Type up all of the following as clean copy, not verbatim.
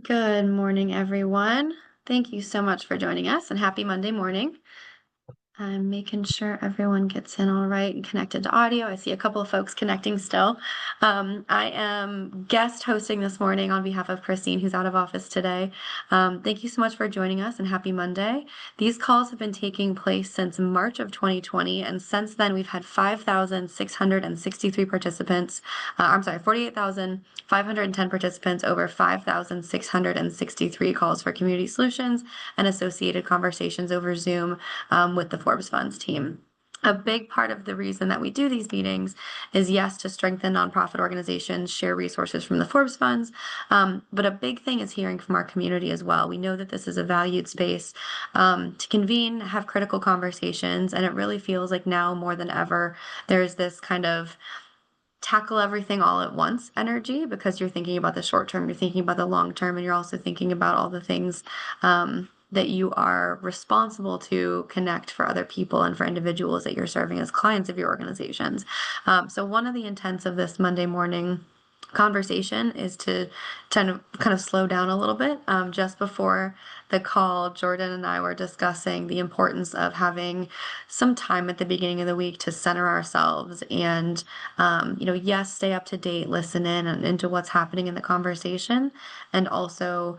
Good morning, everyone. Thank you so much for joining us and happy Monday morning. I'm making sure everyone gets in all right and connected to audio. I see a couple of folks connecting still. I am guest hosting this morning on behalf of Christine, who's out of office today. Thank you so much for joining us and happy Monday. These calls have been taking place since March of 2020, and since then we've had 5,663 participants. 48,510 participants, over 5,663 calls for community solutions and associated conversations over Zoom with the Forbes Funds team. A big part of the reason that we do these meetings is, yes, to strengthen nonprofit organizations, share resources from the Forbes Funds, but a big thing is hearing from our community as well. We know that this is a valued space to convene, have critical conversations, and it really feels like now more than ever, there's this kind of tackle everything all at once energy, because you're thinking about the short term, you're thinking about the long term, and you're also thinking about all the things that you are responsible to connect for other people and for individuals that you're serving as clients of your organizations. So one of the intents of this Monday morning conversation is to kind of slow down a little bit. Just before the call, Jordan and I were discussing the importance of having some time at the beginning of the week to center ourselves and, yes, stay up to date, listen in and into what's happening in the conversation, and also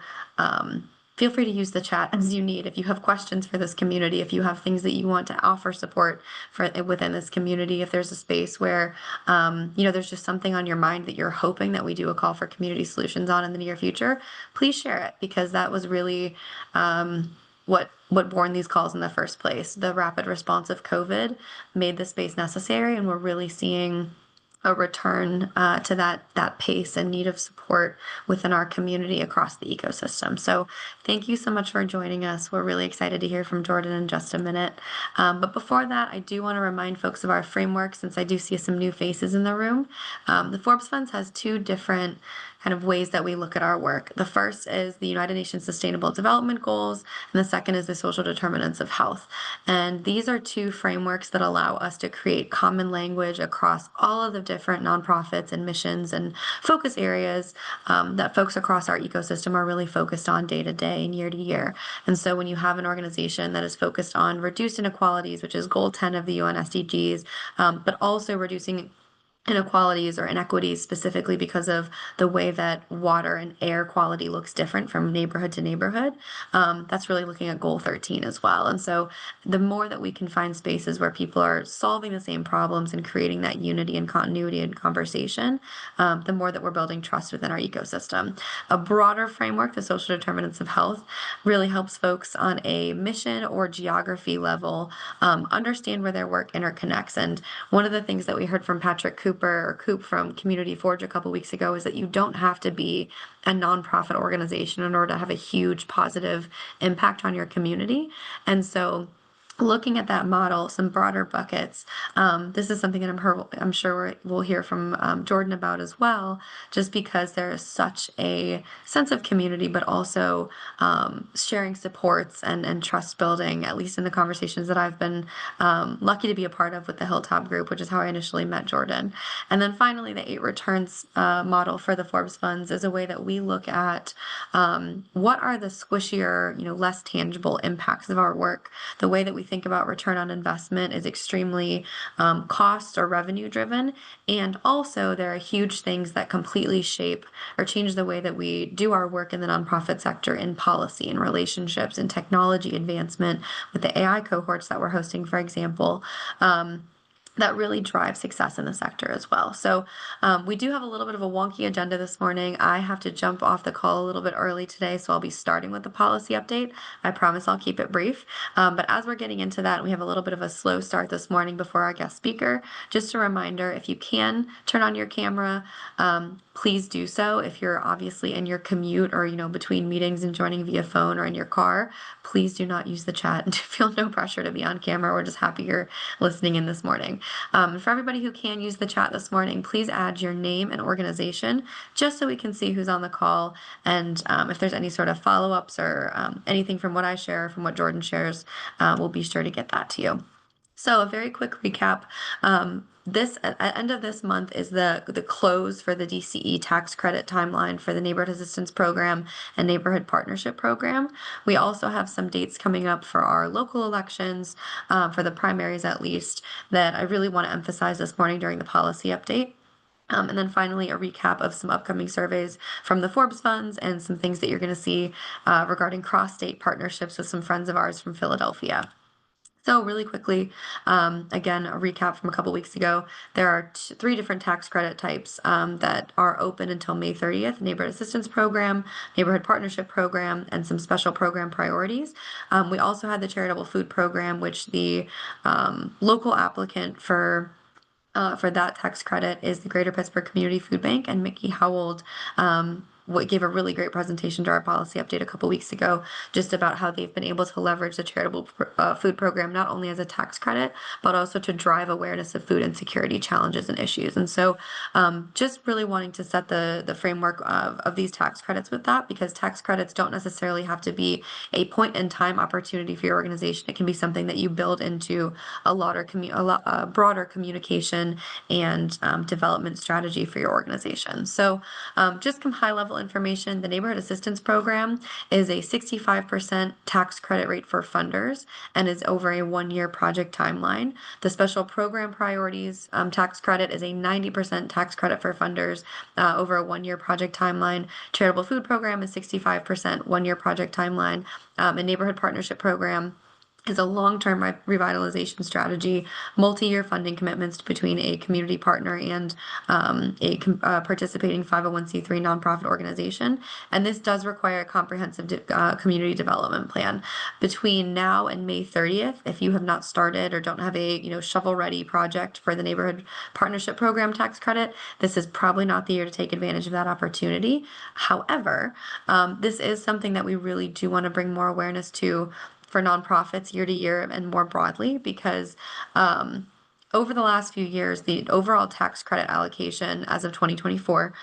feel free to use the chat as you need. If you have questions for this community, if you have things that you want to offer support for within this community, if there's a space where, there's just something on your mind that you're hoping that we do a call for community solutions on in the near future, please share it, because that was really what born these calls in the first place. The rapid response of COVID made the space necessary, and we're really seeing a return to that pace and need of support within our community across the ecosystem. So thank you so much for joining us. We're really excited to hear from Jordan in just a minute. But before that, I do want to remind folks of our framework, since I do see some new faces in the room. The Forbes Funds has two different kind of ways that we look at our work. The first is the United Nations Sustainable Development Goals, and the second is the social determinants of health. And these are two frameworks that allow us to create common language across all of the different nonprofits and missions and focus areas that folks across our ecosystem are really focused on day to day and year to year. And so when you have an organization that is focused on reduced inequalities, which is goal 10 of the UN SDGs, but also reducing inequalities or inequities specifically because of the way that water and air quality looks different from neighborhood to neighborhood. That's really looking at goal 13 as well. And so the more that we can find spaces where people are solving the same problems and creating that unity and continuity and conversation, the more that we're building trust within our ecosystem. A broader framework, the social determinants of health, really helps folks on a mission or geography level understand where their work interconnects. And one of the things that we heard from Patrick Coop from Community Forge a couple weeks ago is that you don't have to be a nonprofit organization in order to have a huge positive impact on your community. And so looking at that model, some broader buckets, this is something that I'm sure we'll hear from Jordan about as well, just because there is such a sense of community, but also sharing supports and trust building, at least in the conversations that I've been lucky to be a part of with the Hilltop group, which is how I initially met Jordan. And then finally, the 8 returns model for the Forbes Funds is a way that we look at what are the squishier, less tangible impacts of our work. The way that we think about return on investment is extremely cost or revenue driven. And also there are huge things that completely shape or change the way that we do our work in the nonprofit sector, in policy and relationships and technology advancement with the AI cohorts that we're hosting, for example. That really drive success in the sector as well. So we do have a little bit of a wonky agenda this morning. I have to jump off the call a little bit early today, so I'll be starting with the policy update. I promise I'll keep it brief. But as we're getting into that, we have a little bit of a slow start this morning before our guest speaker. Just a reminder, if you can turn on your camera, please do so. If you're obviously in your commute or, between meetings and joining via phone or in your car, please do not use the chat and feel no pressure to be on camera. We're just happy you're listening in this morning. For everybody who can use the chat this morning, please add your name and organization just so we can see who's on the call. And if there's any sort of follow-ups or anything from what I share, from what Jordan shares, we'll be sure to get that to you. So a very quick recap. This at end of this month is the close for the DCE tax credit timeline for the Neighborhood Assistance Program and Neighborhood Partnership Program. We also have some dates coming up for our local elections, for the primaries at least, that I really want to emphasize this morning during the policy update. And then finally, a recap of some upcoming surveys from the Forbes funds and some things that you're going to see regarding cross-state partnerships with some friends of ours from Philadelphia. So really quickly, again, a recap from a couple weeks ago, there are three different tax credit types that are open until May 30th, Neighborhood Assistance Program, Neighborhood Partnership Program, and some special program priorities. We also had the Charitable Food Program, which the local applicant for that tax credit is the Greater Pittsburgh Community Food Bank, and Mickey Howald gave a really great presentation to our policy update a couple weeks ago, just about how they've been able to leverage the charitable food program not only as a tax credit, but also to drive awareness of food insecurity challenges and issues. And so just really wanting to set the framework of these tax credits with that, because tax credits don't necessarily have to be a point in time opportunity for your organization. It can be something that you build into a broader communication and development strategy for your organization. So just some high level information. The Neighborhood Assistance Program is a 65% tax credit rate for funders and is over a 1-year project timeline. The Special Program Priorities tax credit is a 90% tax credit for funders over a 1-year project timeline. Charitable Food Program is 65% 1-year project timeline. And Neighborhood Partnership Program is a long-term revitalization strategy, multi-year funding commitments between a community partner and a participating 501c3 nonprofit organization. And this does require a comprehensive community development plan. Between now and May 30th, if you have not started or don't have a shovel-ready project for the Neighborhood Partnership Program tax credit, this is probably not the year to take advantage of that opportunity. However, this is something that we really do want to bring more awareness to for nonprofits year to year and more broadly, because over the last few years, the overall tax credit allocation as of 2024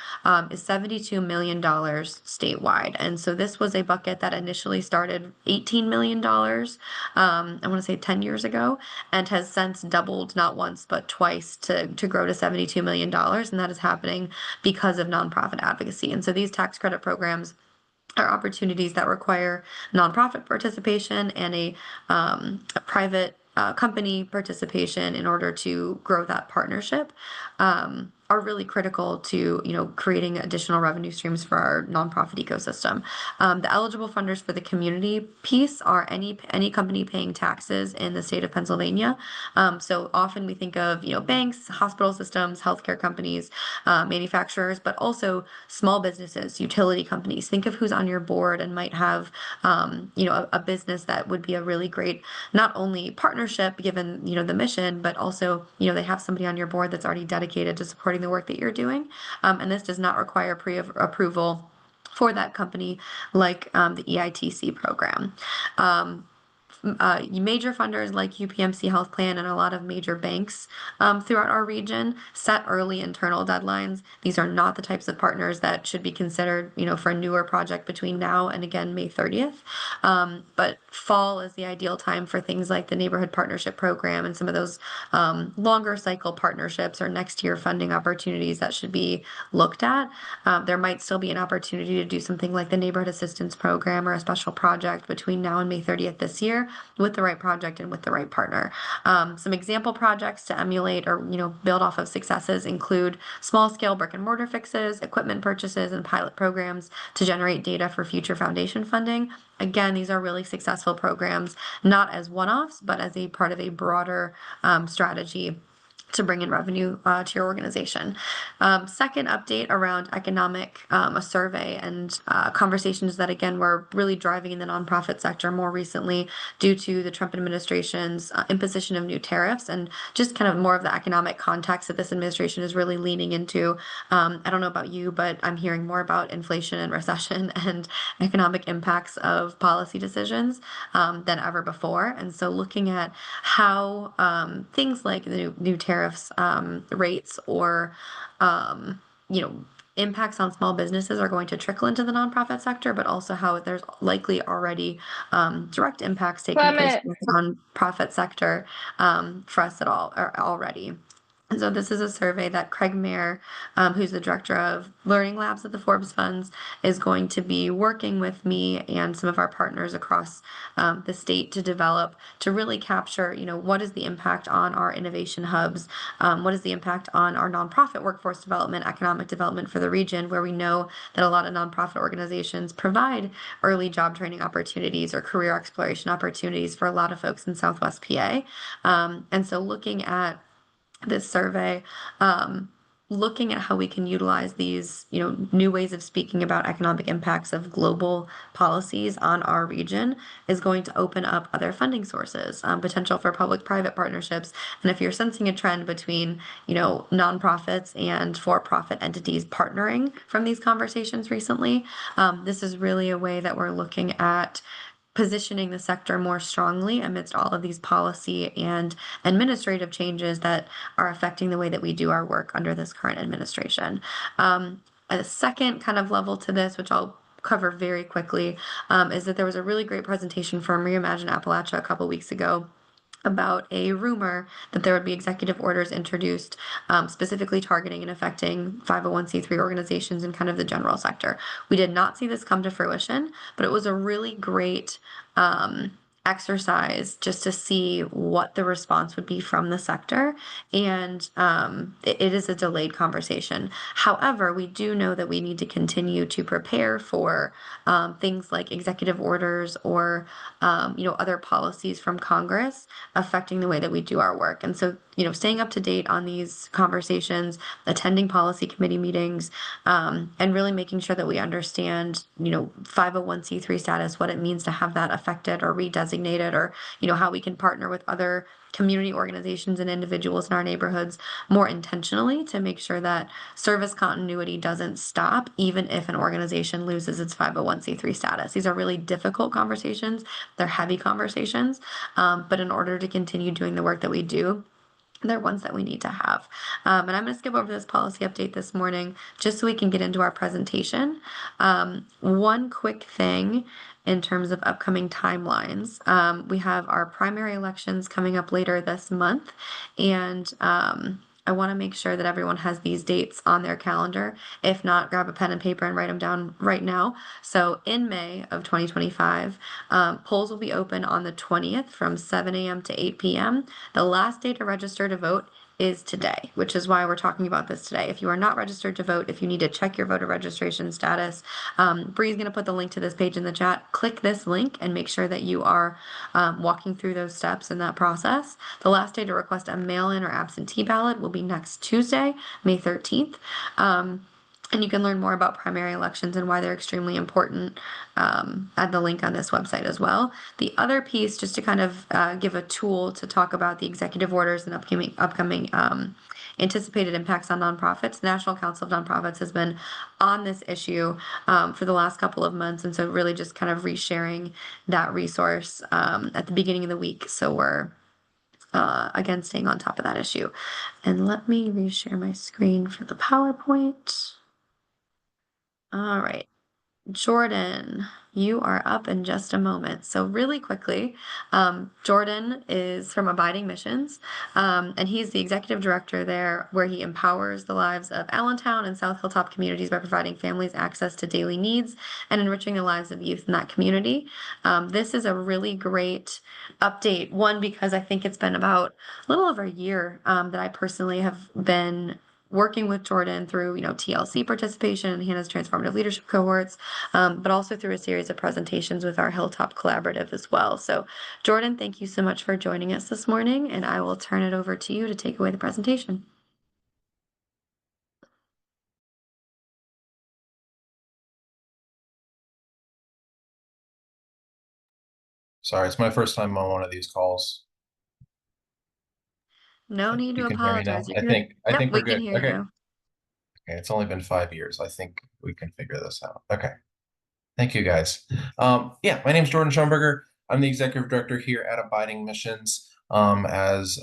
is $72 million statewide. And so this was a bucket that initially started $18 million, I want to say 10 years ago, and has since doubled not once, but twice to grow to $72 million. And that is happening because of nonprofit advocacy. And so these tax credit programs are opportunities that require nonprofit participation and a private company participation in order to grow that partnership, are really critical to creating additional revenue streams for our nonprofit ecosystem. The eligible funders for the community piece are any company paying taxes in the state of Pennsylvania. So often we think of banks, hospital systems, healthcare companies, manufacturers, but also small businesses, utility companies. Think of who's on your board and might have a business that would be a really great not only partnership given the mission, but also they have somebody on your board that's already dedicated to supporting the work that you're doing. And this does not require pre-approval for that company like the EITC program. Major funders like UPMC Health Plan and a lot of major banks throughout our region set early internal deadlines. These are not the types of partners that should be considered, for a newer project between now and again May 30th. But fall is the ideal time for things like the Neighborhood Partnership Program and some of those longer cycle partnerships or next year funding opportunities that should be looked at. There might still be an opportunity to do something like the Neighborhood Assistance Program or a special project between now and May 30th this year, with the right project and with the right partner. Some example projects to emulate or build off of successes include small-scale brick and mortar fixes, equipment purchases, and pilot programs to generate data for future foundation funding. Again, these are really successful programs, not as one-offs, but as a part of a broader strategy to bring in revenue to your organization. Second update around economic, a survey and conversations that, again, were really driving in the nonprofit sector more recently due to the Trump administration's imposition of new tariffs and just kind of more of the economic context that this administration is really leaning into. I don't know about you, but I'm hearing more about inflation and recession and economic impacts of policy decisions than ever before. And so looking at how things like the new tariffs rates or impacts on small businesses are going to trickle into the nonprofit sector, but also how there's likely already direct impacts taking place in the nonprofit sector for us at all or already. And so this is a survey that Craig Mayer, who's the director of learning labs at the Forbes Funds, is going to be working with me and some of our partners across the state to develop, to really capture, what is the impact on our innovation hubs? What is the impact on our nonprofit workforce development, economic development for the region, where we know that a lot of nonprofit organizations provide early job training opportunities or career exploration opportunities for a lot of folks in Southwest PA. And so looking at this survey, looking at how we can utilize these, new ways of speaking about economic impacts of global policies on our region is going to open up other funding sources, potential for public-private partnerships. And if you're sensing a trend between, nonprofits and for-profit entities partnering from these conversations recently, this is really a way that we're looking at positioning the sector more strongly amidst all of these policy and administrative changes that are affecting the way that we do our work under this current administration. A second kind of level to this, which I'll cover very quickly, is that there was a really great presentation from Reimagine Appalachia a couple weeks ago about a rumor that there would be executive orders introduced specifically targeting and affecting 501c3 organizations in kind of the general sector. We did not see this come to fruition, but it was a really great exercise just to see what the response would be from the sector. And it is a delayed conversation. However, we do know that we need to continue to prepare for things like executive orders or other policies from Congress affecting the way that we do our work. And so, staying up to date on these conversations, attending policy committee meetings, and really making sure that we understand, 501c3 status, what it means to have that affected or redesignated, or, how we can partner with other community organizations and individuals in our neighborhoods more intentionally to make sure that service continuity doesn't stop, even if an organization loses its 501c3 status. These are really difficult conversations. They're heavy conversations, but in order to continue doing the work that we do, they're ones that we need to have. And I'm going to skip over this policy update this morning just so we can get into our presentation. One quick thing in terms of upcoming timelines. We have our primary elections coming up later this month, and I want to make sure that everyone has these dates on their calendar. If not, grab a pen and paper and write them down right now. So in May of 2025, polls will be open on the 20th from 7 a.m. to 8 p.m. The last day to register to vote is today, which is why we're talking about this today. If you are not registered to vote, if you need to check your voter registration status, Bree's going to put the link to this page in the chat. Click this link and make sure that you are walking through those steps in that process. The last day to request a mail-in or absentee ballot will be next Tuesday, May 13th. And you can learn more about primary elections and why they're extremely important at the link on this website as well. The other piece, just to kind of give a tool to talk about the executive orders and upcoming anticipated impacts on nonprofits. The National Council of Nonprofits has been on this issue for the last couple of months, and so really just kind of resharing that resource at the beginning of the week. So we're again staying on top of that issue. And let me reshare my screen for the PowerPoint. All right, Jordan, you are up in just a moment. So really quickly, Jordan is from Abiding Missions, and he's the executive director there, where he empowers the lives of Allentown and South Hilltop communities by providing families access to daily needs and enriching the lives of youth in that community. This is a really great update, one, because I think it's been about a little over a year that I personally have been working with Jordan through, TLC participation and Hannah's transformative leadership cohorts, but also through a series of presentations with our Hilltop Collaborative as well. So Jordan, thank you so much for joining us this morning, and I will turn it over to you to take away the presentation. Sorry, it's my first time on one of these calls. No need to apologize. I think We we're can good. hear Okay. you. Okay, it's only been 5 years. I think we can figure this out. Okay. Thank you guys. Yeah, my name is Jordan Shoenberger. I'm the executive director here at Abiding Missions. As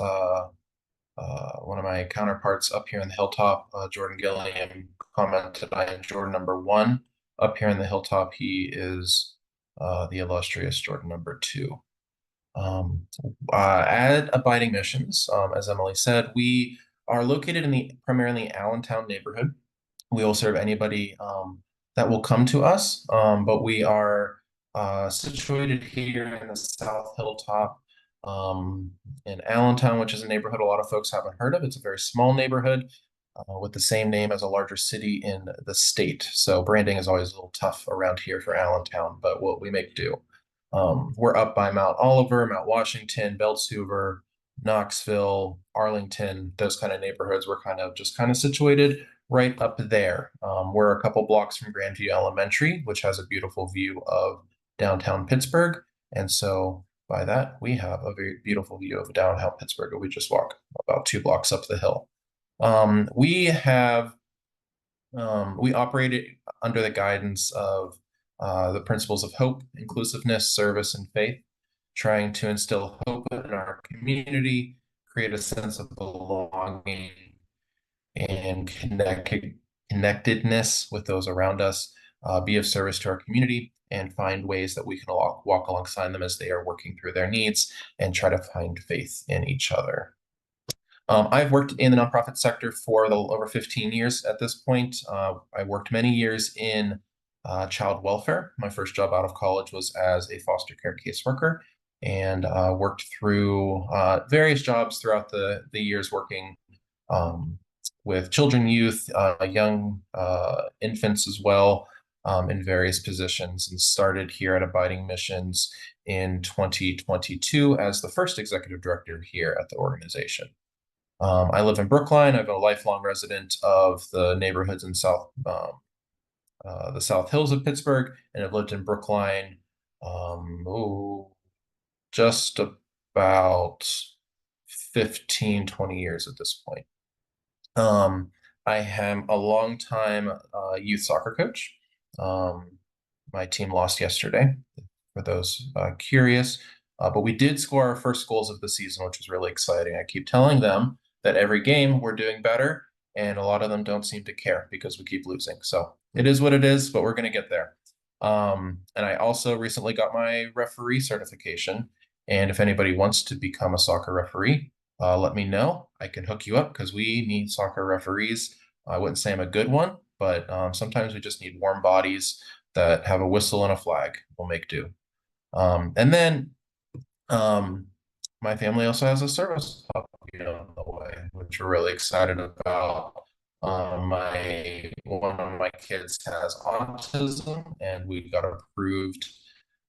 one of my counterparts up here in the Hilltop, Jordan Gilliam, commented I am Jordan number 1 up here in the Hilltop. He is the illustrious Jordan number 2. At Abiding Missions, as Emily said, we are located in the primarily Allentown neighborhood. We will serve anybody that will come to us, but we are situated here in the South Hilltop in Allentown, which is a neighborhood a lot of folks haven't heard of. It's a very small neighborhood with the same name as a larger city in the state. So branding is always a little tough around here for Allentown, but what we make do. We're up by Mount Oliver, Mount Washington, Belts Hoover, Knoxville, Arlington, those kind of neighborhoods. We're kind of situated right up there. We're a couple blocks from Grandview Elementary, which has a beautiful view of downtown Pittsburgh. And so by that, we have a very beautiful view of downtown Pittsburgh. We just walk about 2 blocks up the hill. We operate under the guidance of the principles of hope, inclusiveness, service, and faith, trying to instill hope in our community, create a sense of belonging and connectedness with those around us, be of service to our community, and find ways that we can walk alongside them as they are working through their needs and try to find faith in each other. I've worked in the nonprofit sector for a little over 15 years at this point. I worked many years in child welfare. My first job out of college was as a foster care caseworker, and worked through various jobs throughout the years working with children, youth, young infants as well, in various positions, and started here at Abiding Missions in 2022 as the first executive director here at the organization. I live in Brookline. I'm a lifelong resident of the neighborhoods in the South Hills of Pittsburgh, and I've lived in Brookline just about 15, 20 years at this point. I am a longtime youth soccer coach. My team lost yesterday, for those curious, but we did score our first goals of the season, which was really exciting. I keep telling them that every game we're doing better, and a lot of them don't seem to care because we keep losing. So it is what it is, but we're going to get there. And I also recently got my referee certification. And if anybody wants to become a soccer referee, let me know. I can hook you up because we need soccer referees. I wouldn't say I'm a good one, but sometimes we just need warm bodies that have a whistle and a flag. We'll make do. And then my family also has a service puppy on the way, which we're really excited about. One of my kids has autism, and we got approved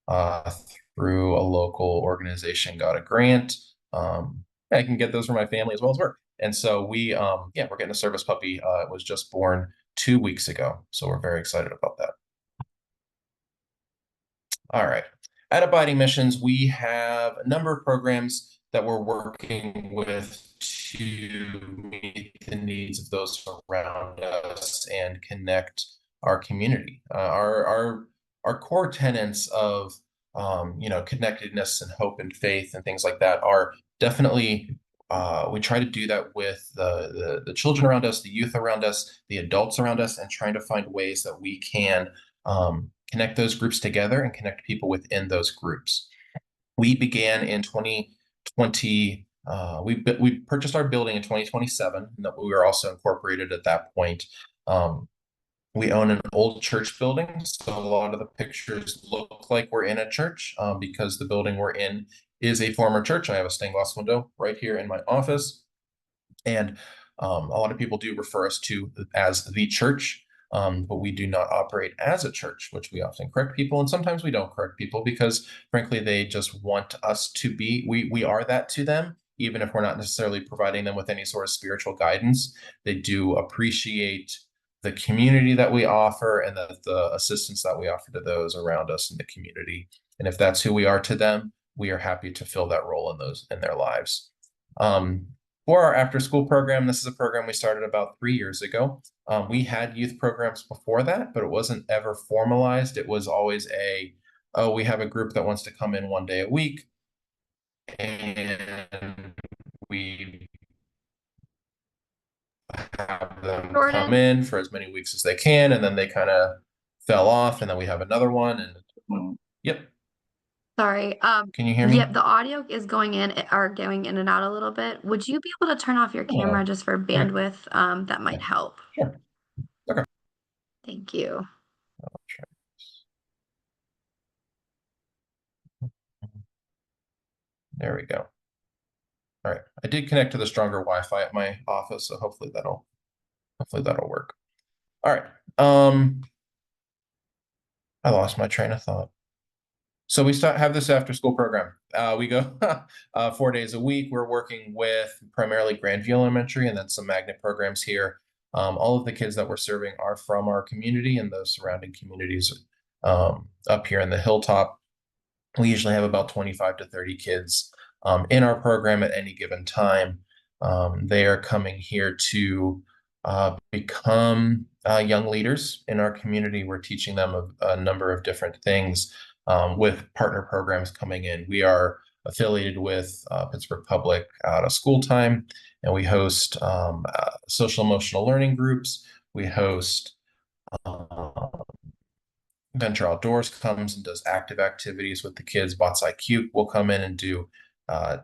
uh, through a local organization, got a grant. I can get those for my family as well as work. And so we're getting a service puppy. It was just born 2 weeks ago, so we're very excited about that. All right. At Abiding Missions, we have a number of programs that we're working with to meet the needs of those around us and connect our community. Our core tenets of connectedness and hope and faith and things like that are definitely we try to do that with the children around us, the youth around us, the adults around us, and trying to find ways that we can connect those groups together and connect people within those groups. We began in 2020. We purchased our building in 2027. We were also incorporated at that point. We own an old church building, so a lot of the pictures look like we're in a church because the building we're in is a former church. I have a stained glass window right here in my office, and a lot of people do refer us to as the church. But we do not operate as a church, which we often correct people, and sometimes we don't correct people because, frankly, they just want us to be. We are that to them, even if we're not necessarily providing them with any sort of spiritual guidance. They do appreciate the community that we offer and the assistance that we offer to those around us in the community. And if that's who we are to them, we are happy to fill that role in their lives. For our after school program, this is a program we started about 3 years ago. We had youth programs before that, but it wasn't ever formalized. It was always we have a group that wants to come in 1 day a week, and we them come Jordan, in for as many weeks as they can, and then they kind of fell off, and then we have another one. And yep, sorry. can you hear Yep, me? the audio is going in or going in and out a little bit. Would you be able to turn off your camera Oh, just for yeah, bandwidth? That might help. sure. Okay. Thank you. There we go. All right. I did connect to the stronger Wi-Fi at my office, so hopefully that'll work. All right. I lost my train of thought. So we have this after school program. We go 4 days a week. We're working with primarily Grandview Elementary and then some magnet programs here. All of the kids that we're serving are from our community and those surrounding communities up here in the Hilltop. We usually have about 25 to 30 kids in our program at any given time. They are coming here to become young leaders in our community. We're teaching them a number of different things with partner programs coming in. We are affiliated with Pittsburgh Public out of school time, and we host social emotional learning groups. We host Venture Outdoors comes and does active activities with the kids. Bots IQ will come in and do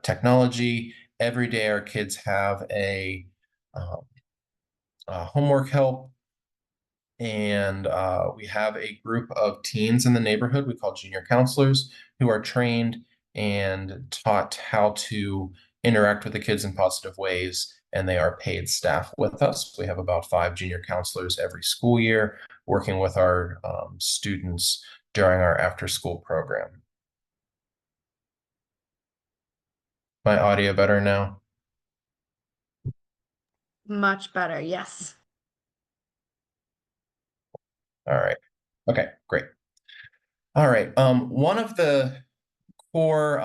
technology. Every day, our kids have um, a homework help, and we have a group of teens in the neighborhood we call junior counselors who are trained and taught how to interact with the kids in positive ways, and they are paid staff with us. We have about 5 junior counselors every school year working with our students during our after school program. My audio better now? Much better. Yes. All right. Okay, great. All right. One of the core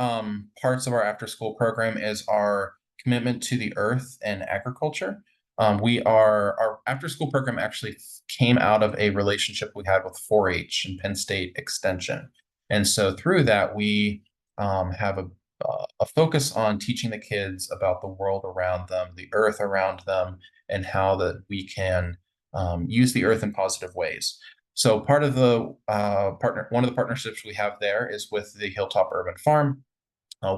parts of our after school program is our commitment to the earth and agriculture. Our after school program actually came out of a relationship we had with 4-H and Penn State Extension. And so through that, we have a focus on teaching the kids about the world around them, the earth around them, and how that we can use the earth in positive ways. So part of the one of the partnerships we have there is with the Hilltop Urban Farm.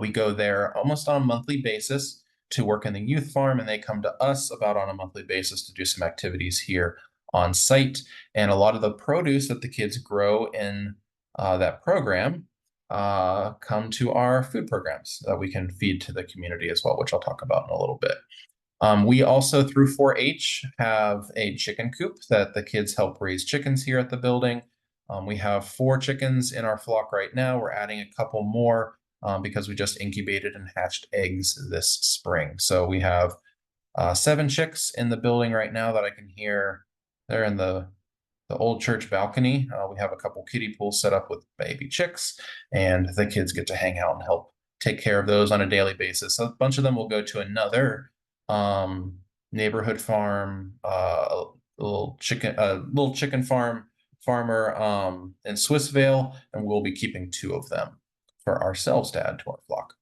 We go there almost on a monthly basis to work in the youth farm, and they come to us about on a monthly basis to do some activities here on site. And a lot of the produce that the kids grow in that program come to our food programs that we can feed to the community as well, which I'll talk about in a little bit. We also, through 4-H, have a chicken coop that the kids help raise chickens here at the building. We have 4 chickens in our flock right now. We're adding a couple more because we just incubated and hatched eggs this spring. So we have 7 chicks in the building right now that I can hear. They're in the old church balcony. We have a couple kiddie pools set up with baby chicks, and the kids get to hang out and help take care of those on a daily basis. So a bunch of them will go to another neighborhood farm, a little chicken farmer in Swissvale, and we'll be keeping 2 of them for ourselves to add to our flock.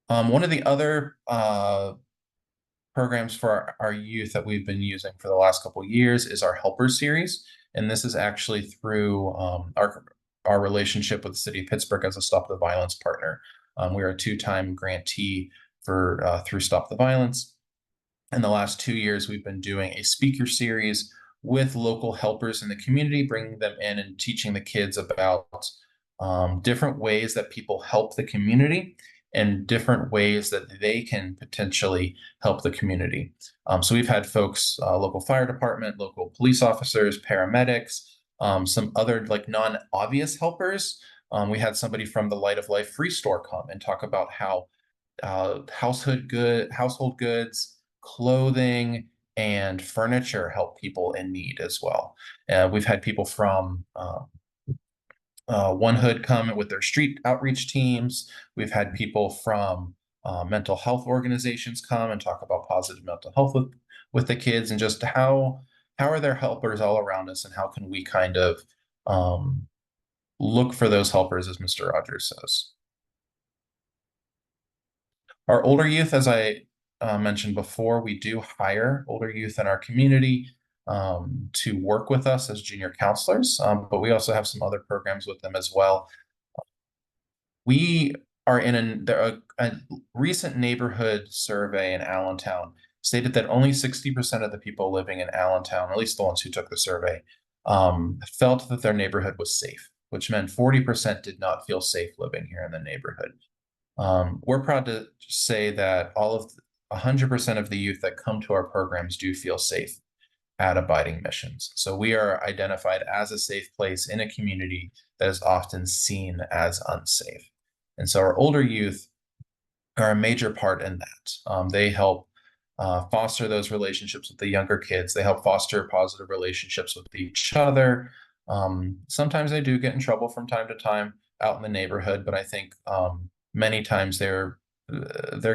One of the other programs for our youth that we've been using for the last couple of years is our Helpers series, and this is actually through our relationship with the city of Pittsburgh as a Stop the Violence partner. We are a 2-time grantee for through Stop the Violence. In the last 2 years, we've been doing a speaker series with local helpers in the community, bringing them in and teaching the kids about different ways that people help the community and different ways that they can potentially help the community. So we've had folks, local fire department, local police officers, paramedics, some other like non-obvious helpers. We had somebody from the Light of Life Free Store come and talk about how household goods, clothing, and furniture help people in need as well. We've had people from One Hood come with their street outreach teams. We've had people from mental health organizations come and talk about positive mental health with the kids, and just how are there helpers all around us, and how can we kind of look for those helpers, as Mr. Rogers says. Our older youth, as I mentioned before, we do hire older youth in our community to work with us as junior counselors, but we also have some other programs with them as well. We are in a recent neighborhood survey in Allentown stated that only 60% of the people living in Allentown, or at least the ones who took the survey, felt that their neighborhood was safe, which meant 40% did not feel safe living here in the neighborhood. We're proud to say that 100% of the youth that come to our programs do feel safe at Abiding Missions. So we are identified as a safe place in a community that is often seen as unsafe. And so our older youth are a major part in that. They help foster those relationships with the younger kids. They help foster positive relationships with each other. Sometimes they do get in trouble from time to time out in the neighborhood, but I think many times they're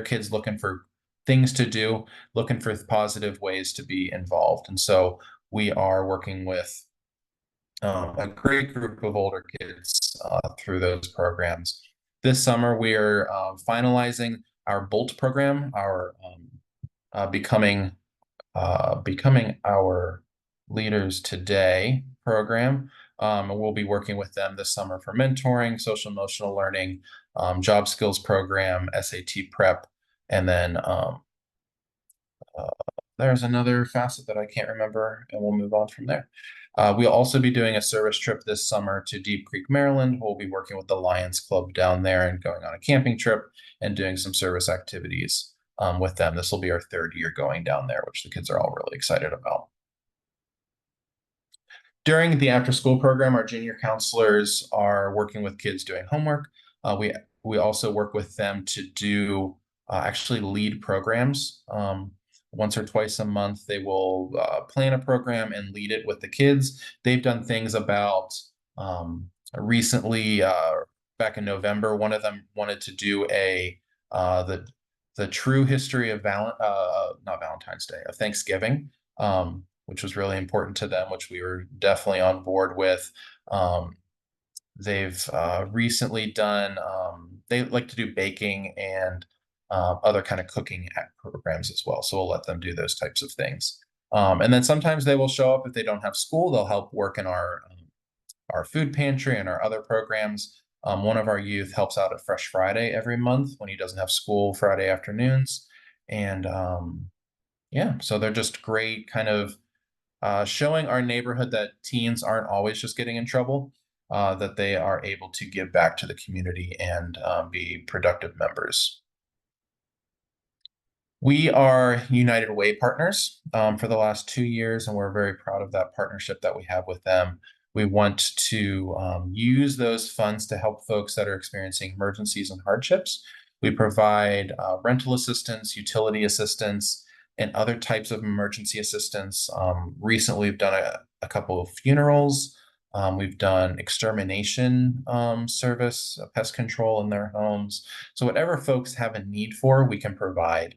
kids looking for things to do, looking for positive ways to be involved. And so we are working with a great group of older kids through those programs. This summer, we are finalizing our BOLT program, our becoming our leaders today program. We'll be working with them this summer for mentoring, social emotional learning, job skills program, SAT prep, and then there's another facet that I can't remember, and we'll move on from there. We'll also be doing a service trip this summer to Deep Creek, Maryland. We'll be working with the Lions Club down there and going on a camping trip and doing some service activities with them. This will be our third year going down there, which the kids are all really excited about. During the after-school program, our junior counselors are working with kids doing homework. We also work with them to do actually lead programs. Once or twice a month, they will plan a program and lead it with the kids. They've done things about recently, back in November, one of them wanted to do the true history of not Valentine's Day, of Thanksgiving, which was really important to them, which we were definitely on board with. They've recently done, they like to do baking and other kind of cooking programs as well. So we'll let them do those types of things. And then sometimes they will show up if they don't have school. They'll help work in our food pantry and our other programs. One of our youth helps out at Fresh Friday every month when he doesn't have school Friday afternoons. And yeah, so they're just great kind of showing our neighborhood that teens aren't always just getting in trouble, that they are able to give back to the community and be productive members. We are United Way partners for the last 2 years, and we're very proud of that partnership that we have with them. We want to use those funds to help folks that are experiencing emergencies and hardships. We provide rental assistance, utility assistance, and other types of emergency assistance. Recently, we've done a couple of funerals. We've done extermination service, pest control in their homes. So whatever folks have a need for, we can provide.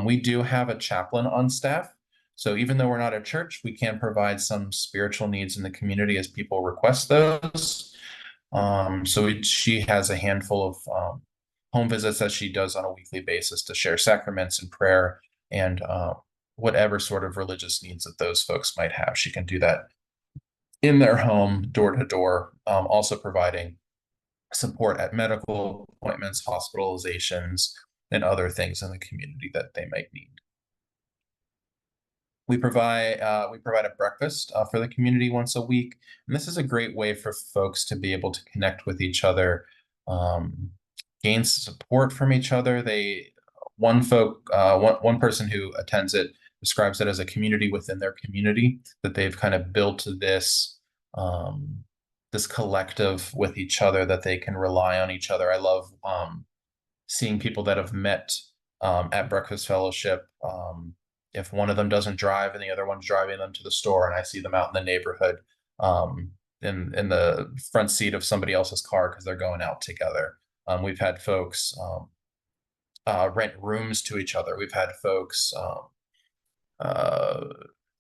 We do have a chaplain on staff. So even though we're not a church, we can provide some spiritual needs in the community as people request those. She has a handful of home visits that she does on a weekly basis to share sacraments and prayer and whatever sort of religious needs that those folks might have. She can do that in their home, door to door, also providing support at medical appointments, hospitalizations, and other things in the community that they might need. We provide a breakfast for the community once a week, and this is a great way for folks to be able to connect with each other, gain support from each other. One person who attends it describes it as a community within their community, that they've kind of built this collective with each other, that they can rely on each other. I love seeing people that have met at Breakfast Fellowship. If one of them doesn't drive and the other one's driving them to the store, and I see them out in the neighborhood in the front seat of somebody else's car because they're going out together. We've had folks rent rooms to each other. We've had folks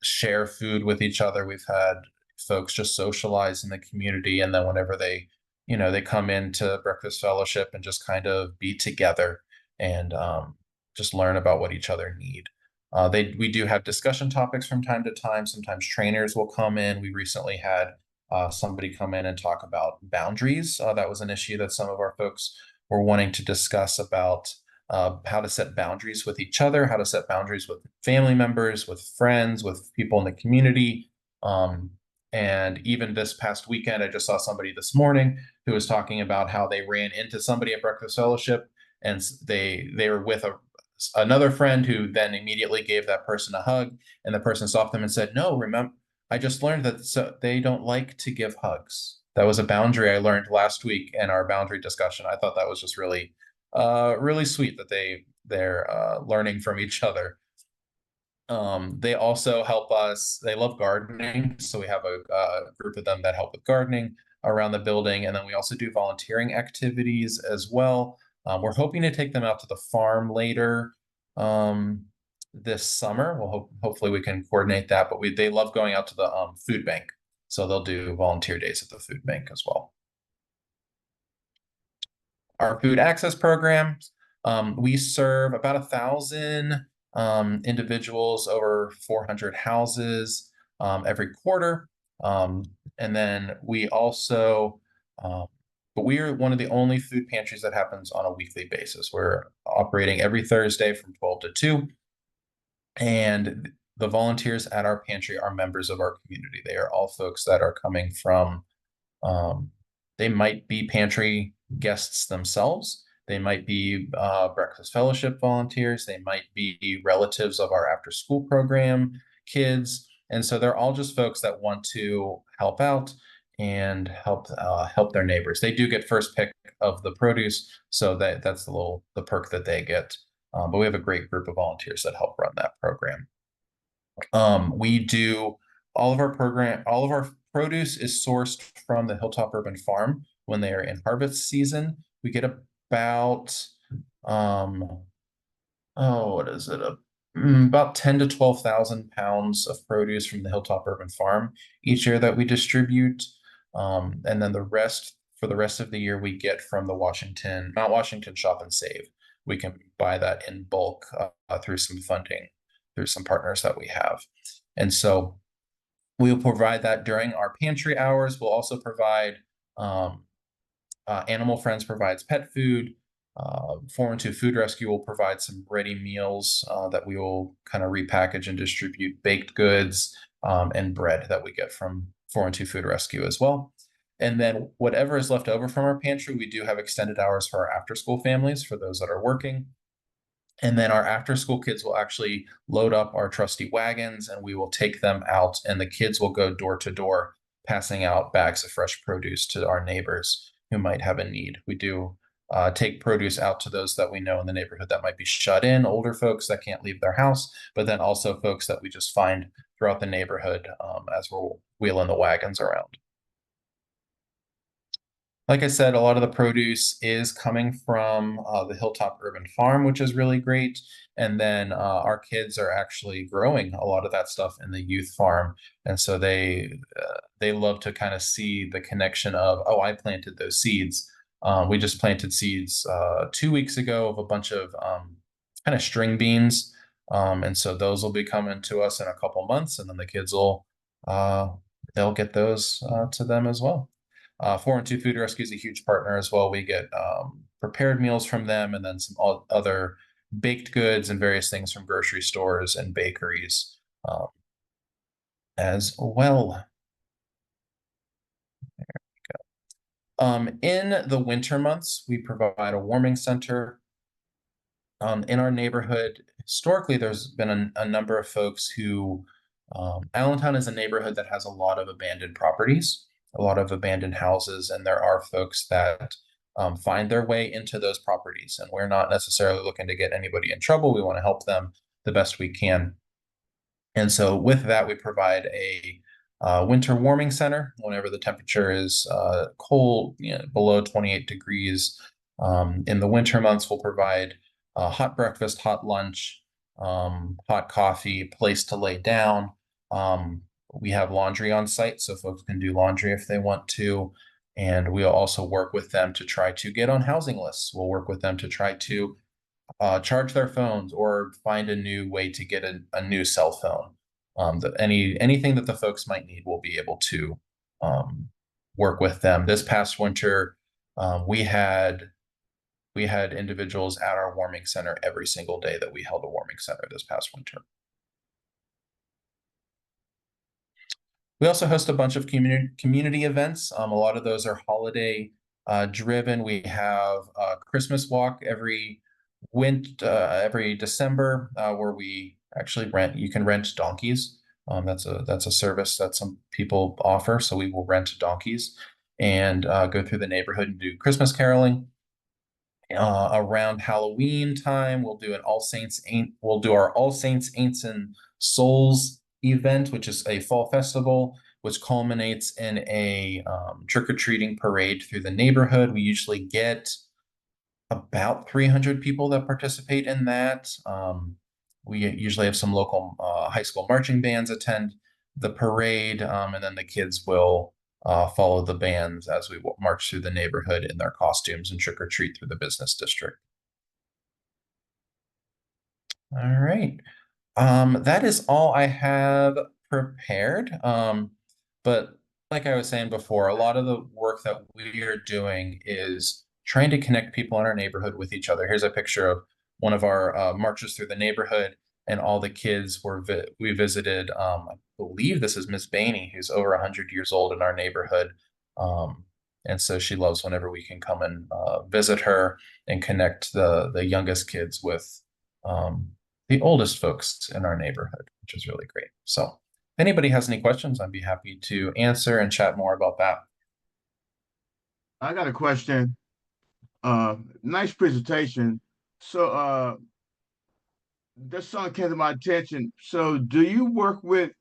share food with each other. We've had folks just socialize in the community, and then whenever they come into Breakfast Fellowship and just kind of be together and just learn about what each other need. We do have discussion topics from time to time. Sometimes trainers will come in. We recently had somebody come in and talk about boundaries. That was an issue that some of our folks were wanting to discuss about how to set boundaries with each other, how to set boundaries with family members, with friends, with people in the community. And even this past weekend, I just saw somebody this morning who was talking about how they ran into somebody at Breakfast Fellowship, and they were with another friend who then immediately gave that person a hug, and the person stopped them and said, "No, remember, I just learned that they don't like to give hugs." That was a boundary I learned last week in our boundary discussion. I thought that was just really sweet that they're learning from each other. They also help us. They love gardening, so we have a group of them that help with gardening around the building, and then we also do volunteering activities as well. We're hoping to take them out to the farm later this summer. Hopefully we can coordinate that, but they love going out to the food bank, so they'll do volunteer days at the food bank as well. Our food access program, we serve about 1,000 individuals, over 400 houses every quarter. And then we also, but we are one of the only food pantries that happens on a weekly basis. We're operating every Thursday from 12 to 2. And the volunteers at our pantry are members of our community. They are all folks that are coming from, they might be pantry guests themselves. They might be Breakfast Fellowship volunteers. They might be relatives of our after school program kids. And so they're all just folks that want to help out and help their neighbors. They do get first pick of the produce, so that's the perk that they get. But we have a great group of volunteers that help run that program. We do all of our produce is sourced from the Hilltop Urban Farm when they are in harvest season. We get about what is it? About 10 to 12,000 pounds of produce from the Hilltop Urban Farm each year that we distribute. And then for the rest of the year, we get from the Mount Washington Shop and Save. We can buy that in bulk through some funding, through some partners that we have. And so we will provide that during our pantry hours. We'll also provide, Animal Friends provides pet food. 412 Food Rescue will provide some ready meals that we will kind of repackage and distribute, baked goods and bread that we get from 412 Food Rescue as well. And then whatever is left over from our pantry, we do have extended hours for our after school families, for those that are working. And then our after school kids will actually load up our trusty wagons, and we will take them out, and the kids will go door to door, passing out bags of fresh produce to our neighbors who might have a need. We do take produce out to those that we know in the neighborhood that might be shut in, older folks that can't leave their house, but then also folks that we just find throughout the neighborhood as we're wheeling the wagons around. Like I said, a lot of the produce is coming from the Hilltop Urban Farm, which is really great. And then our kids are actually growing a lot of that stuff in the youth farm. And so they love to kind of see the connection of, oh, I planted those seeds. We just planted seeds 2 weeks ago of a bunch of kind of string beans. And so those will be coming to us in a couple months, and then the kids they'll get those to them as well. 412 Food Rescue is a huge partner as well. We get prepared meals from them, and then some other baked goods and various things from grocery stores and bakeries as well. In the winter months, we provide a warming center. In our neighborhood, historically, there's been a number of folks who, Allentown is a neighborhood that has a lot of abandoned properties, a lot of abandoned houses, and there are folks that find their way into those properties. And we're not necessarily looking to get anybody in trouble. We want to help them the best we can. And so with that, we provide a winter warming center whenever the temperature is cold, below 28 degrees. In the winter months, we'll provide hot breakfast, hot lunch, hot coffee, place to lay down. We have laundry on site, so folks can do laundry if they want to. And we'll also work with them to try to get on housing lists. We'll work with them to try to charge their phones or find a new way to get a new cell phone. Anything that the folks might need, we'll be able to work with them. This past winter, we had individuals at our warming center every single day that we held a warming center this past winter. We also host a bunch of community events. A lot of those are holiday driven. We have a Christmas walk every December where we actually you can rent donkeys. That's a service that some people offer. So we will rent donkeys and go through the neighborhood and do Christmas caroling. Around Halloween time, we'll do our All Saints, Aints, and Souls event, which is a fall festival, which culminates in a trick-or-treating parade through the neighborhood. We usually get about 300 people that participate in that. We usually have some local high school marching bands attend the parade, and then the kids will follow the bands as we march through the neighborhood in their costumes and trick or treat through the business district. All right. That is all I have prepared. But like I was saying before, a lot of the work that we are doing is trying to connect people in our neighborhood with each other. Here's a picture of one of our marches through the neighborhood, and all the kids we visited. I believe this is Miss Bainey, who's over 100 years old in our neighborhood. And so she loves whenever we can come and visit her and connect the youngest kids with the oldest folks in our neighborhood, which is really great. So if anybody has any questions, I'd be happy to answer and chat more about that. I got a question. Nice presentation. So this song came to my attention. So do you work with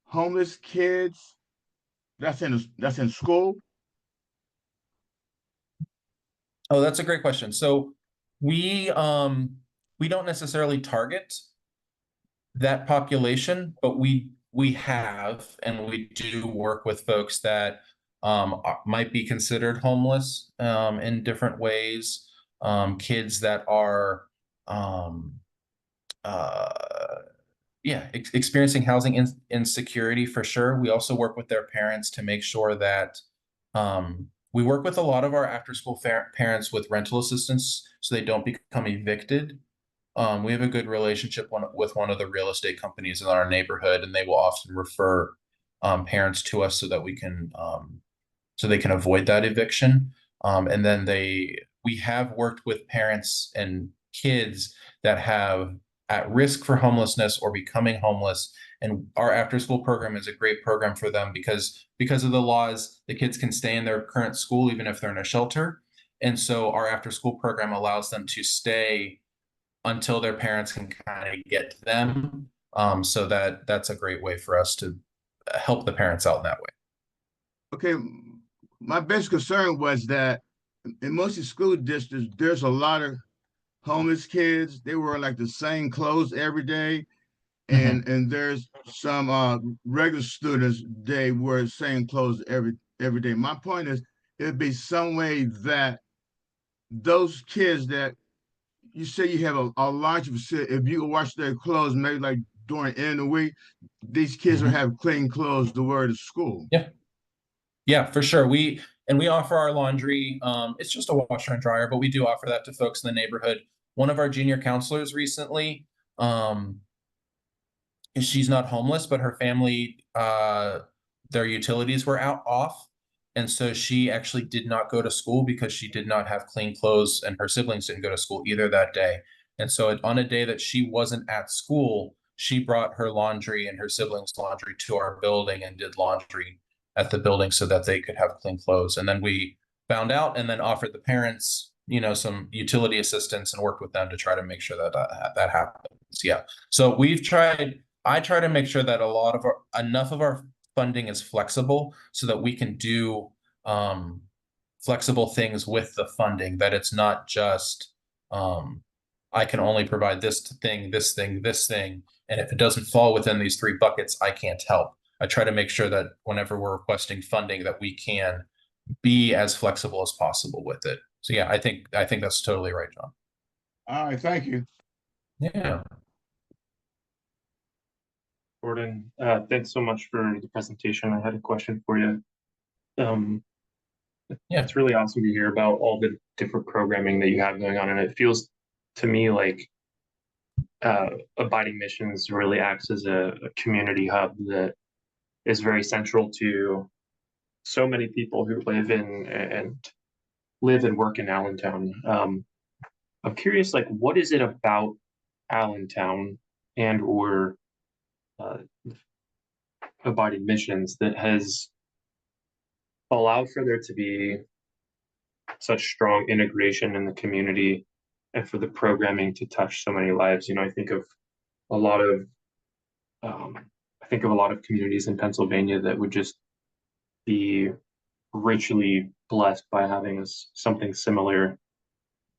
homeless kids that's in school? Oh, that's a great question. So we don't necessarily target that population, but we have and we do work with folks that might be considered homeless in different ways. Kids that are experiencing housing insecurity for sure. We also work with their parents to make sure that we work with a lot of our after school parents with rental assistance so they don't become evicted. We have a good relationship with one of the real estate companies in our neighborhood, and they will often refer parents to us so that we can so they can avoid that eviction. And then we have worked with parents and kids that have at risk for homelessness or becoming homeless. And our after school program is a great program for them because of the laws, the kids can stay in their current school even if they're in a shelter. And so our after school program allows them to stay until their parents can kind of get to them. So that's a great way for us to help the parents out in that way. Okay, my best concern was that in most of the school districts, there's a lot of homeless kids. They wear like the same clothes every day. And there's some regular students, they wear the same clothes every day. My point is, it'd be some way that those kids that you say you have a large facility, if you wash their clothes, maybe like during the end of the week, these kids will have clean clothes to wear to school. Yeah, for sure. We offer our laundry. It's just a washer and dryer, but we do offer that to folks in the neighborhood. One of our junior counselors recently, she's not homeless, but her family, their utilities were off. And so she actually did not go to school because she did not have clean clothes, and her siblings didn't go to school either that day. And so on a day that she wasn't at school, she brought her laundry and her siblings' laundry to our building and did laundry at the building so that they could have clean clothes. And then we found out and then offered the parents, some utility assistance and worked with them to try to make sure that that happens. Yeah. So I try to make sure that enough of our funding is flexible so that we can do flexible things with the funding, that it's not just I can only provide this thing, this thing, this thing, and if it doesn't fall within these three buckets, I can't help. I try to make sure that whenever we're requesting funding that we can be as flexible as possible with it. So yeah, I think that's totally right, John. All right, thank you. Yeah. Jordan, thanks so much for the presentation. I had a question for you. Yeah. It's really awesome to hear about all the different programming that you have going on, and it feels to me like Abiding Missions really acts as a community hub that is very central to so many people who live and work in Allentown. I'm curious, like, what is it about Allentown and or uh, Abiding Missions that has allowed for there to be such strong integration in the community and for the programming to touch so many lives? You know, a lot of I think of a lot of communities in Pennsylvania that would just be richly blessed by having something similar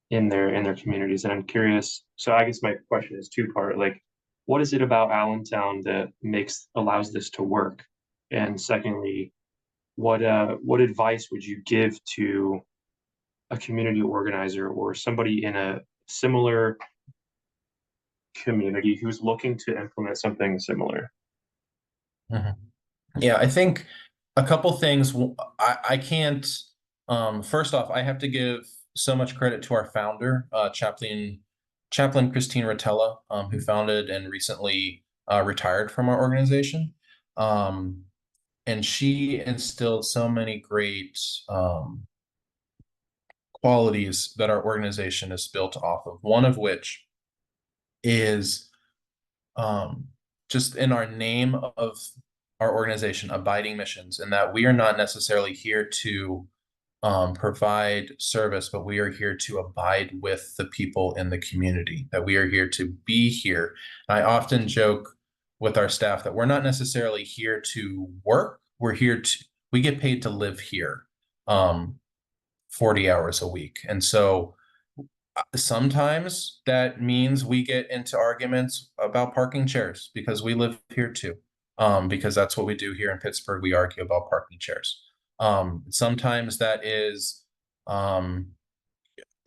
in their communities. And I'm curious. So I guess my question is two-part. Like, what is it about Allentown that allows this to work? And secondly, what advice would you give to a community organizer or somebody in a similar community who's looking to implement something similar? Mhm. Yeah, I think a couple things. I can't. First off, I have to give so much credit to our founder, Chaplain Christine Rotella, who founded and recently retired from our organization. And she instilled so many great qualities that our organization is built off of. One of which is just in our name of our organization, Abiding Missions, and that we are not necessarily here to provide service, but we are here to abide with the people in the community, that we are here to be here. I often joke with our staff that we're not necessarily here to work. We get paid to live here 40 hours a week. And so sometimes that means we get into arguments about parking chairs because we live here too. Because that's what we do here in Pittsburgh. We argue about parking chairs. Sometimes that is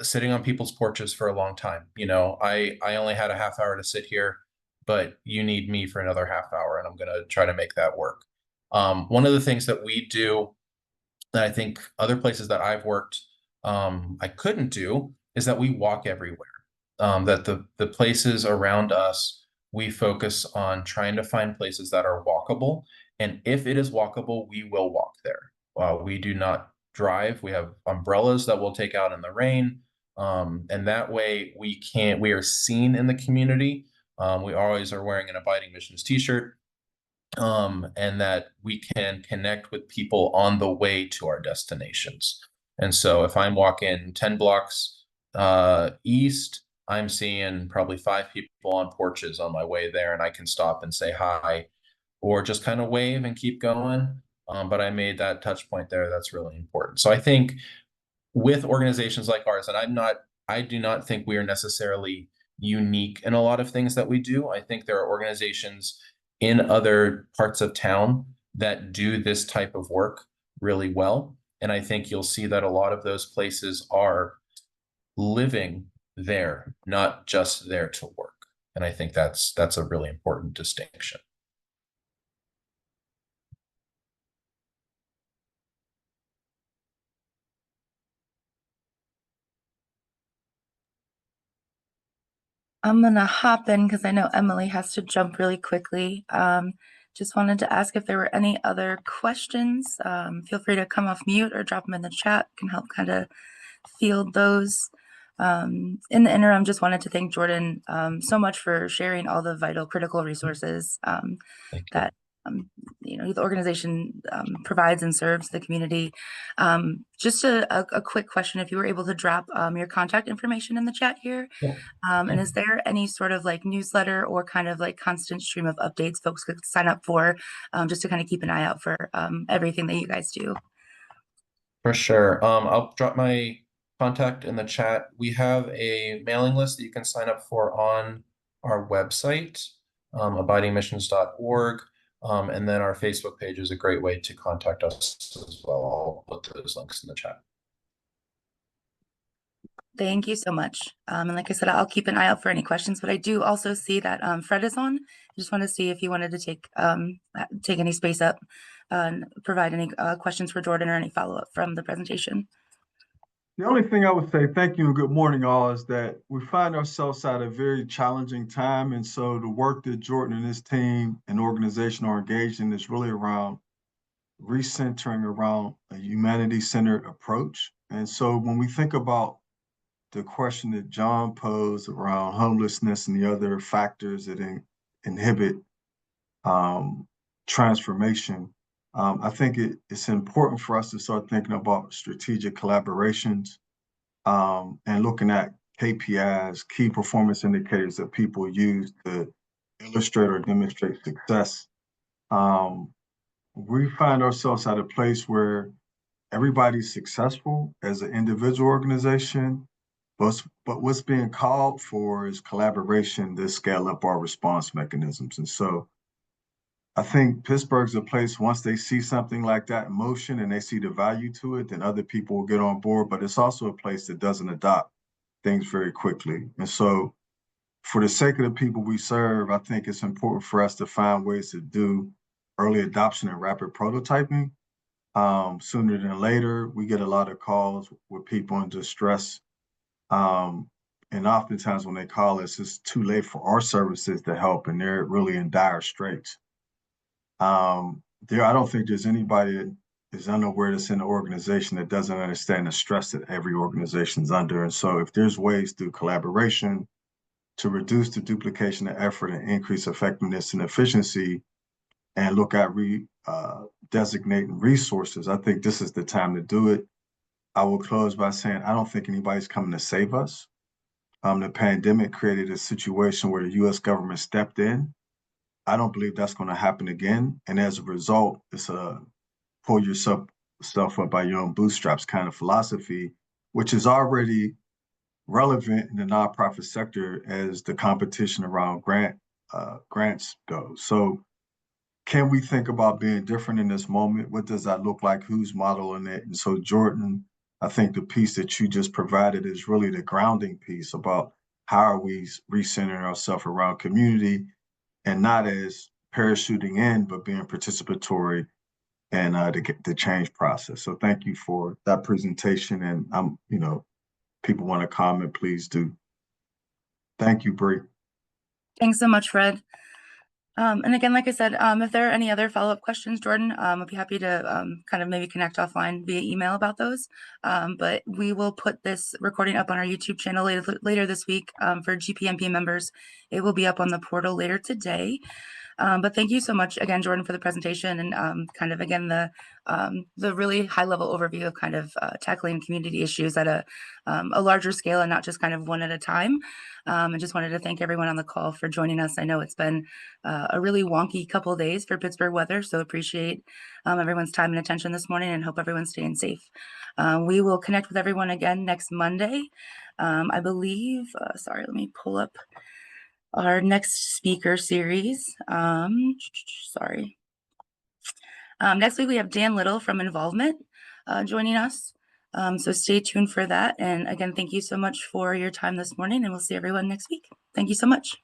sitting on people's porches for a long time. You know, I only had a half hour to sit here, but you need me for another half hour, and I'm going to try to make that work. One of the things that we do that I think other places that I've worked I couldn't do is that we walk everywhere. That the places around us, we focus on trying to find places that are walkable. And if it is walkable, we will walk there. We do not drive. We have umbrellas that we'll take out in the rain. And that way we are seen in the community. We always are wearing an Abiding Missions t-shirt. And that we can connect with people on the way to our destinations. And so if I'm walking 10 blocks east, I'm seeing probably 5 people on porches on my way there, and I can stop and say hi or just kind of wave and keep going. But I made that touch point there. That's really important. So I think with organizations like ours, and I do not think we are necessarily unique in a lot of things that we do. I think there are organizations in other parts of town that do this type of work really well. And I think you'll see that a lot of those places are living there, not just there to work. And I think that's a really important distinction. I'm gonna hop in because I know Emily has to jump really quickly. Just wanted to ask if there were any other questions. Feel free to come off mute or drop them in the chat. Can help kind of field those. In the interim, just wanted to thank Jordan so much for sharing all the vital, critical resources that the organization provides and serves the community. Just a quick question: if you were able to drop your contact information in the chat here, Yeah. and is there any sort of like newsletter or kind of like constant stream of updates folks could sign up for, just to kind of keep an eye out for everything that you guys do? For sure. I'll drop my contact in the chat. We have a mailing list that you can sign up for on our website, abidingmissions.org. And then our Facebook page is a great way to contact us as well. I'll put those links in the chat. Thank you so much. And like I said, I'll keep an eye out for any questions, but I do also see that Fred is on. I just want to see if you wanted to take any space up and provide any questions for Jordan or any follow-up from the presentation. The only thing I would say, thank you and good morning, all, is that we find ourselves at a very challenging time. And so the work that Jordan and his team and organization are engaged in is really around recentering around a humanity-centered approach. And so when we think about the question that John posed around homelessness and the other factors that inhibit transformation, I think it's important for us to start thinking about strategic collaborations and looking at KPIs, key performance indicators that people use to illustrate or demonstrate success. We find ourselves at a place where everybody's successful as an individual organization, but what's being called for is collaboration to scale up our response mechanisms. And so I think Pittsburgh's a place, once they see something like that in motion and they see the value to it, then other people will get on board. But it's also a place that doesn't adopt things very quickly. And so for the sake of the people we serve, I think it's important for us to find ways to do early adoption and rapid prototyping. Sooner than later, we get a lot of calls with people in distress. And oftentimes when they call us, it's too late for our services to help, and they're really in dire straits. I don't think there's anybody that is unaware that's in the organization that doesn't understand the stress that every organization is under. And so if there's ways through collaboration to reduce the duplication of effort and increase effectiveness and efficiency and look at designating resources, I think this is the time to do it. I will close by saying, I don't think anybody's coming to save us. The pandemic created a situation where the US government stepped in. I don't believe that's going to happen again. And as a result, it's a pull yourself up by your own bootstraps kind of philosophy, which is already relevant in the nonprofit sector as the competition around grants goes. So can we think about being different in this moment? What does that look like? Who's modeling it? And so Jordan, I think the piece that you just provided is really the grounding piece about how are we recentering ourselves around community and not as parachuting in, but being participatory and the change process. So thank you for that presentation. And people want to comment, please do. Thank you, Bree. Thanks so much, Fred. And again, like I said, if there are any other follow-up questions, Jordan, I'll be happy to kind of maybe connect offline via email about those. But we will put this recording up on our YouTube channel later this week for GPMP members. It will be up on the portal later today. But thank you so much again, Jordan, for the presentation and kind of again the really high-level overview of kind of tackling community issues at a larger scale and not just kind of one at a time. I just wanted to thank everyone on the call for joining us. I know it's been a really wonky couple of days for Pittsburgh weather, so appreciate everyone's time and attention this morning and hope everyone's staying safe. We will connect with everyone again next Monday. I believe, sorry, let me pull up our next speaker series. Sorry. Next week we have Dan Little from Involvement joining us. So stay tuned for that. And again, thank you so much for your time this morning, and we'll see everyone next week. Thank you so much.